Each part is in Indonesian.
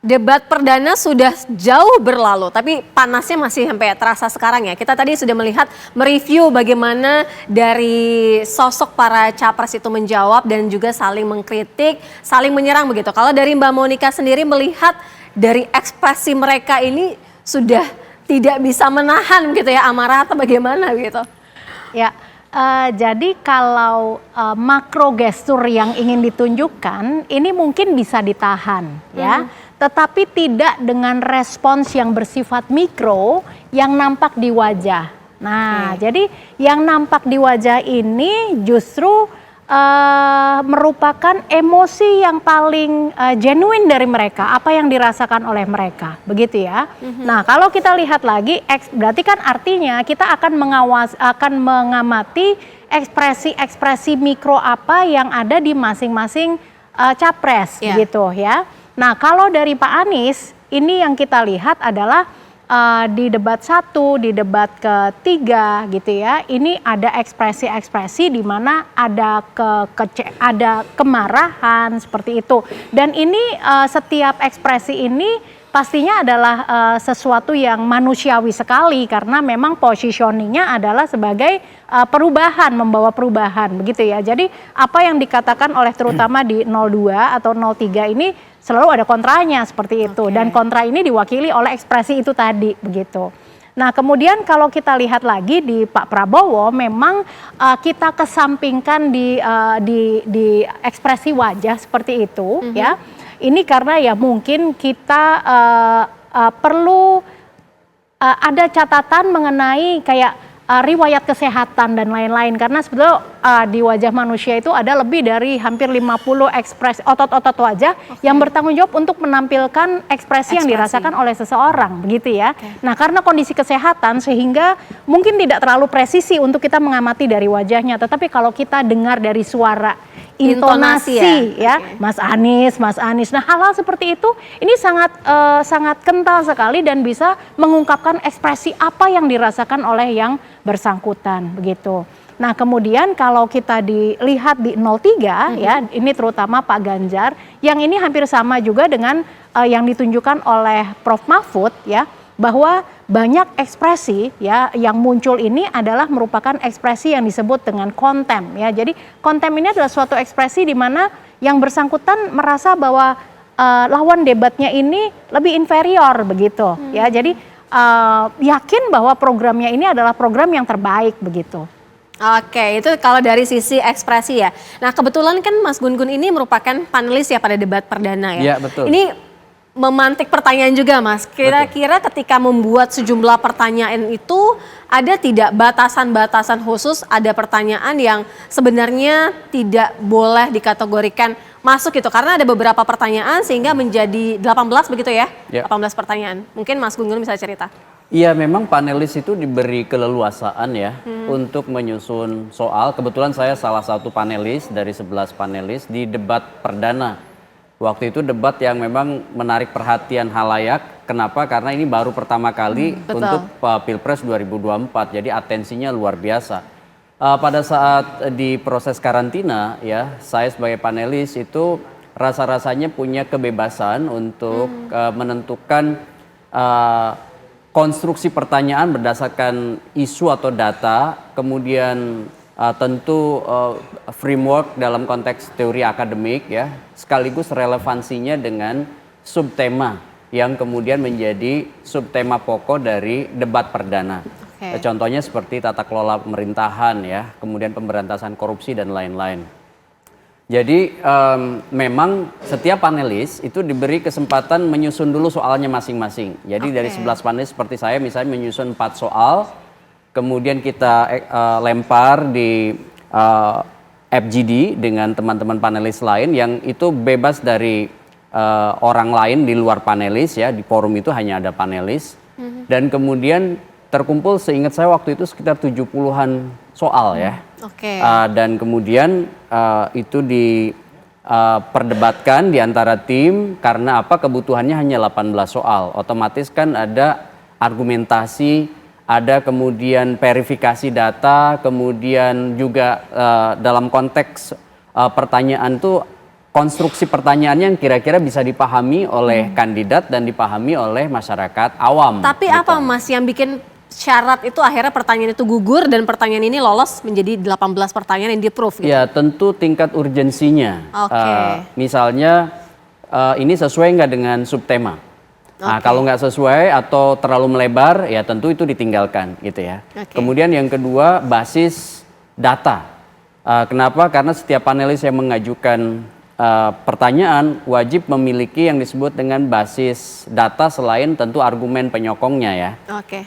Debat perdana sudah jauh berlalu, tapi panasnya masih sampai terasa sekarang ya. Kita tadi sudah melihat, mereview bagaimana dari sosok para capres itu menjawab dan juga saling mengkritik, saling menyerang begitu. Kalau dari Mbak Monica sendiri melihat dari ekspresi mereka ini sudah tidak bisa menahan gitu ya amarah atau bagaimana gitu? Ya, jadi kalau makro gestur yang ingin ditunjukkan ini mungkin bisa ditahan ya. Tetapi tidak dengan respons yang bersifat mikro yang nampak di wajah. Nah, jadi yang nampak di wajah ini justru merupakan emosi yang paling genuine dari mereka, apa yang dirasakan oleh mereka, begitu ya. Nah, kalau kita lihat lagi, berarti kan artinya kita akan mengamati ekspresi-ekspresi mikro apa yang ada di masing-masing capres, gitu ya. Nah, kalau dari Pak Anies, ini yang kita lihat adalah di debat 1, di debat ketiga gitu ya, ini ada ekspresi-ekspresi di mana ada kemarahan seperti itu. Dan ini setiap ekspresi ini pastinya adalah sesuatu yang manusiawi sekali karena memang positioningnya adalah sebagai perubahan, membawa perubahan begitu ya. Jadi apa yang dikatakan oleh terutama di 02 atau 03 ini selalu ada kontranya seperti itu, dan kontra ini diwakili oleh ekspresi itu tadi begitu. Nah, kemudian kalau kita lihat lagi di Pak Prabowo, memang kita kesampingkan di ekspresi wajah seperti itu ya. Ini karena ya mungkin kita perlu ada catatan mengenai kayak riwayat kesehatan dan lain-lain, karena sebetulnya di wajah manusia itu ada lebih dari hampir 50 ekspresi otot-otot wajah yang bertanggung jawab untuk menampilkan ekspresi yang dirasakan oleh seseorang begitu ya. Nah, karena kondisi kesehatan sehingga mungkin tidak terlalu presisi untuk kita mengamati dari wajahnya, tetapi kalau kita dengar dari suara, intonasi ya, Mas Anies. Nah, hal-hal seperti itu ini sangat kental sekali dan bisa mengungkapkan ekspresi apa yang dirasakan oleh yang bersangkutan begitu. Nah, kemudian kalau kita dilihat di 03 ya, ini terutama Pak Ganjar, yang ini hampir sama juga dengan yang ditunjukkan oleh Prof Mahfud ya, bahwa banyak ekspresi ya yang muncul ini adalah merupakan ekspresi yang disebut dengan kontem ya. Jadi kontem ini adalah suatu ekspresi di mana yang bersangkutan merasa bahwa lawan debatnya ini lebih inferior begitu ya. Jadi yakin bahwa programnya ini adalah program yang terbaik begitu. Oke, itu kalau dari sisi ekspresi ya. Nah, kebetulan kan Mas Gun-Gun ini merupakan panelis ya pada debat perdana ya. Iya, betul. Ini memantik pertanyaan juga Mas, kira-kira ketika membuat sejumlah pertanyaan itu ada tidak batasan-batasan khusus, ada pertanyaan yang sebenarnya tidak boleh dikategorikan masuk gitu, karena ada beberapa pertanyaan sehingga menjadi 18 begitu ya, 18 pertanyaan. Mungkin Mas Gun-Gun bisa cerita. Iya, memang panelis itu diberi keleluasaan ya untuk menyusun soal. Kebetulan saya salah satu panelis dari 11 panelis di debat perdana. Waktu itu debat yang memang menarik perhatian halayak. Kenapa? Karena ini baru pertama kali untuk Pilpres 2024. Jadi atensinya luar biasa. Pada saat di proses karantina ya, saya sebagai panelis itu rasa-rasanya punya kebebasan untuk menentukan konstruksi pertanyaan berdasarkan isu atau data, kemudian tentu framework dalam konteks teori akademik ya, sekaligus relevansinya dengan subtema yang kemudian menjadi subtema pokok dari debat perdana. Contohnya seperti tata kelola pemerintahan ya, kemudian pemberantasan korupsi dan lain-lain. Jadi memang setiap panelis itu diberi kesempatan menyusun dulu soalnya masing-masing. Jadi dari 11 panelis seperti saya misalnya menyusun 4 soal, kemudian kita lempar di FGD dengan teman-teman panelis lain yang itu bebas dari orang lain di luar panelis ya, di forum itu hanya ada panelis. Dan kemudian terkumpul seingat saya waktu itu sekitar 70-an soal ya. Dan kemudian itu diperdebatkan di antara tim karena apa, kebutuhannya hanya 18 soal. Otomatis kan ada argumentasi, ada kemudian verifikasi data, kemudian juga dalam konteks pertanyaan itu konstruksi pertanyaannya yang kira-kira bisa dipahami oleh kandidat dan dipahami oleh masyarakat awam. Tapi gitu. apa Mas yang bikin syarat itu akhirnya pertanyaan itu gugur dan pertanyaan ini lolos menjadi 18 pertanyaan yang di-approve gitu? Ya tentu tingkat urgensinya. Oke. Misalnya ini sesuai nggak dengan subtema. Nah, kalau nggak sesuai atau terlalu melebar, ya tentu itu ditinggalkan gitu ya. Oke. Kemudian yang kedua basis data. Kenapa? Karena setiap panelis yang mengajukan pertanyaan wajib memiliki yang disebut dengan basis data selain tentu argumen penyokongnya ya. Oke.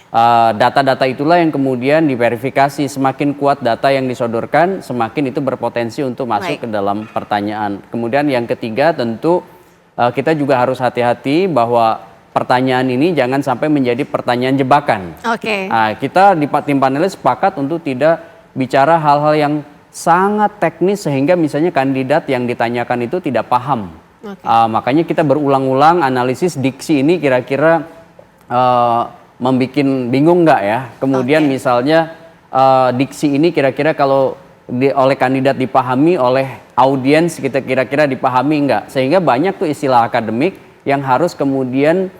Data-data itulah yang kemudian diverifikasi. Semakin kuat data yang disodorkan, semakin itu berpotensi untuk masuk Baik. ke dalam pertanyaan. Kemudian yang ketiga tentu kita juga harus hati-hati bahwa pertanyaan ini jangan sampai menjadi pertanyaan jebakan. Oke. Kita di tim panelis sepakat untuk tidak bicara hal-hal yang sangat teknis sehingga misalnya kandidat yang ditanyakan itu tidak paham. Oke. Makanya kita berulang-ulang analisis diksi ini kira-kira membuat bingung nggak ya. Kemudian Oke. misalnya diksi ini kira-kira kalau oleh kandidat dipahami, oleh audiens kita kira-kira dipahami nggak. Sehingga banyak tuh istilah akademik yang harus kemudian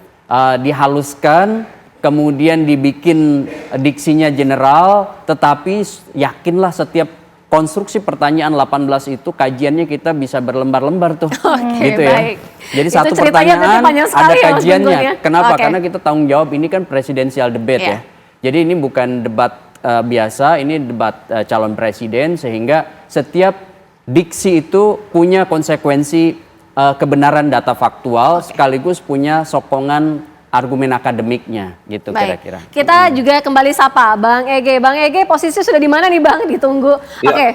dihaluskan, kemudian dibikin diksinya general, tetapi yakinlah setiap konstruksi pertanyaan 18 itu kajiannya kita bisa berlembar-lembar tuh. Oke, Gitu ya. baik. Jadi Itu satu ceritanya pertanyaan nanti panjang sekali ada ya, Mas kajiannya. Gun-Gun ya. Kenapa? Oke. Karena kita tanggung jawab ini kan presidensial debate Iya. ya. Jadi ini bukan debat biasa, ini debat calon presiden sehingga setiap diksi itu punya konsekuensi kebenaran data faktual sekaligus punya sokongan argumen akademiknya gitu Baik. kira-kira. Kita juga kembali sapa Bang Ege. Bang Ege posisi sudah di mana nih Bang? Ditunggu. Ya. Oke.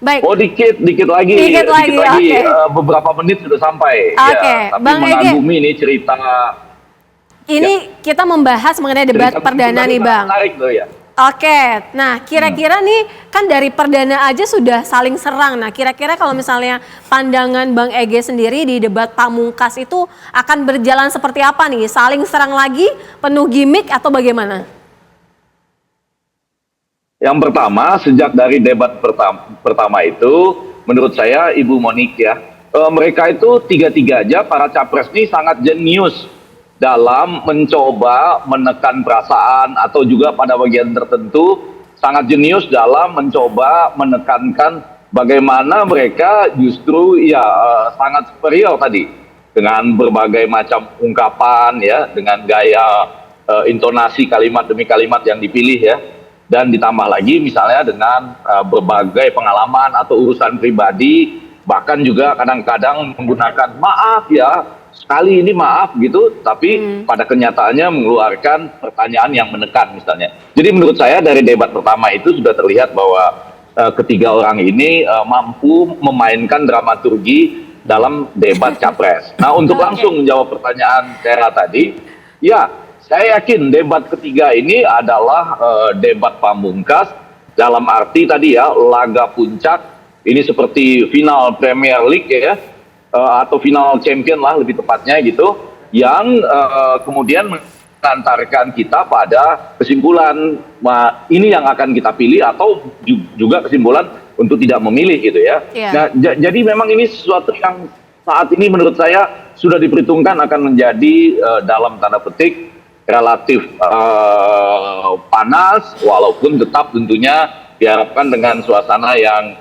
Baik. Oh dikit lagi, Dikit lagi, oke. beberapa menit sudah sampai. Oke, Ya, tapi Bang Ege. mengagumi ini cerita. Ini kita membahas mengenai debat cerita perdana nih Bang. Menarik loh ya. Oke, nah kira-kira nih kan dari perdana aja sudah saling serang. Nah kira-kira kalau misalnya pandangan Bang Ege sendiri di debat pamungkas itu akan berjalan seperti apa nih? Saling serang lagi, penuh gimmick atau bagaimana? Yang pertama, sejak dari debat pertama itu, menurut saya Ibu Monik ya, mereka itu tiga-tiga aja para capres ini sangat jenius dalam mencoba menekan perasaan atau juga pada bagian tertentu sangat jenius dalam mencoba menekankan bagaimana mereka justru ya sangat superior tadi dengan berbagai macam ungkapan ya, dengan gaya intonasi kalimat demi kalimat yang dipilih ya. Dan ditambah lagi misalnya dengan berbagai pengalaman atau urusan pribadi, bahkan juga kadang-kadang menggunakan maaf ya, sekali ini maaf gitu, tapi pada kenyataannya mengeluarkan pertanyaan yang menekan misalnya. Jadi menurut saya dari debat pertama itu sudah terlihat bahwa ketiga orang ini mampu memainkan dramaturgi dalam debat capres. Nah untuk langsung menjawab pertanyaan Tera tadi, ya saya yakin debat ketiga ini adalah debat pamungkas dalam arti tadi ya, laga puncak, ini seperti final Premier League ya, atau final champion lah lebih tepatnya gitu, yang kemudian mengantarkan kita pada kesimpulan ini yang akan kita pilih atau juga kesimpulan untuk tidak memilih gitu ya. Yeah. Nah, jadi memang ini sesuatu yang saat ini menurut saya sudah diperhitungkan akan menjadi dalam tanda petik relatif panas, walaupun tetap tentunya diharapkan dengan suasana yang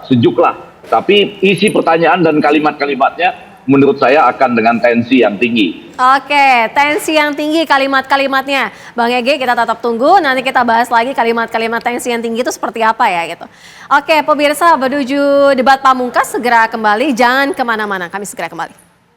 sejuk lah. Tapi isi pertanyaan dan kalimat-kalimatnya menurut saya akan dengan tensi yang tinggi. Oke, tensi yang tinggi kalimat-kalimatnya. Bang Ege kita tetap tunggu, nanti kita bahas lagi kalimat-kalimat tensi yang tinggi itu seperti apa ya gitu. Oke pemirsa, menuju debat pamungkas segera kembali, jangan kemana-mana, kami segera kembali.